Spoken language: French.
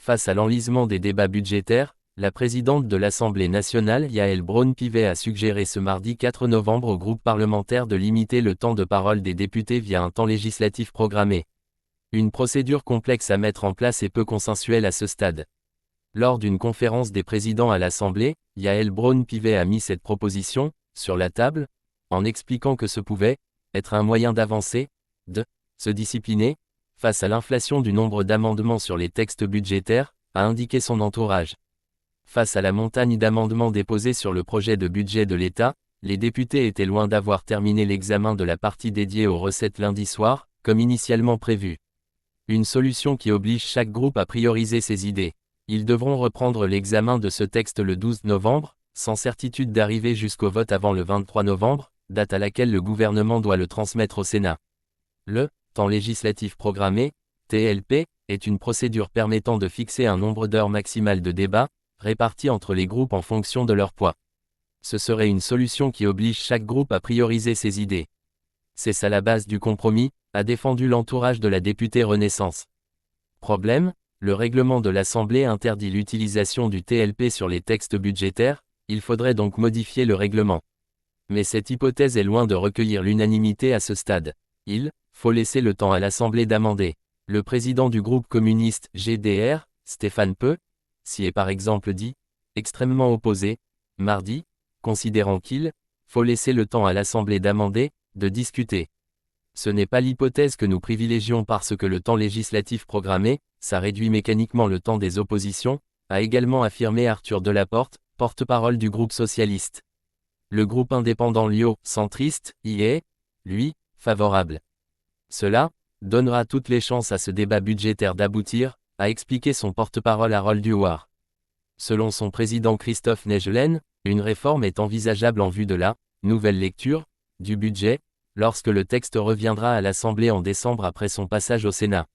Face à l'enlisement des débats budgétaires, la présidente de l'Assemblée nationale Yaël Braun-Pivet a suggéré ce mardi 4 novembre au groupe parlementaire de limiter le temps de parole des députés via un temps législatif programmé. Une procédure complexe à mettre en place et peu consensuelle à ce stade. Lors d'une conférence des présidents à l'Assemblée, Yaël Braun-Pivet a mis cette proposition sur la table, en expliquant que ce pouvait être un moyen d'avancer, de se discipliner, face à l'inflation du nombre d'amendements sur les textes budgétaires, a indiqué son entourage. Face à la montagne d'amendements déposés sur le projet de budget de l'État, les députés étaient loin d'avoir terminé l'examen de la partie dédiée aux recettes lundi soir, comme initialement prévu. Une solution qui oblige chaque groupe à prioriser ses idées. Ils devront reprendre l'examen de ce texte le 12 novembre, sans certitude d'arriver jusqu'au vote avant le 23 novembre, date à laquelle le gouvernement doit le transmettre au Sénat. Le temps législatif programmé, TLP, est une procédure permettant de fixer un nombre d'heures maximales de débat, réparties entre les groupes en fonction de leur poids. Ce serait une solution qui oblige chaque groupe à prioriser ses idées. C'est ça la base du compromis, a défendu l'entourage de la députée Renaissance. Problème, le règlement de l'Assemblée interdit l'utilisation du TLP sur les textes budgétaires, il faudrait donc modifier le règlement. Mais cette hypothèse est loin de recueillir l'unanimité à ce stade. Il faut laisser le temps à l'Assemblée d'amender. Le président du groupe communiste GDR, Stéphane Peu, s'y est par exemple dit, extrêmement opposé, mardi, considérant qu'il faut laisser le temps à l'Assemblée d'amender, de discuter. Ce n'est pas l'hypothèse que nous privilégions parce que le temps législatif programmé, ça réduit mécaniquement le temps des oppositions, a également affirmé Arthur Delaporte, porte-parole du groupe socialiste. Le groupe indépendant Lio-centriste y est, lui, favorable. Cela donnera toutes les chances à ce débat budgétaire d'aboutir, a expliqué son porte-parole Harold Huard. Selon son président Christophe Negelen, une réforme est envisageable en vue de la nouvelle lecture du budget, lorsque le texte reviendra à l'Assemblée en décembre après son passage au Sénat.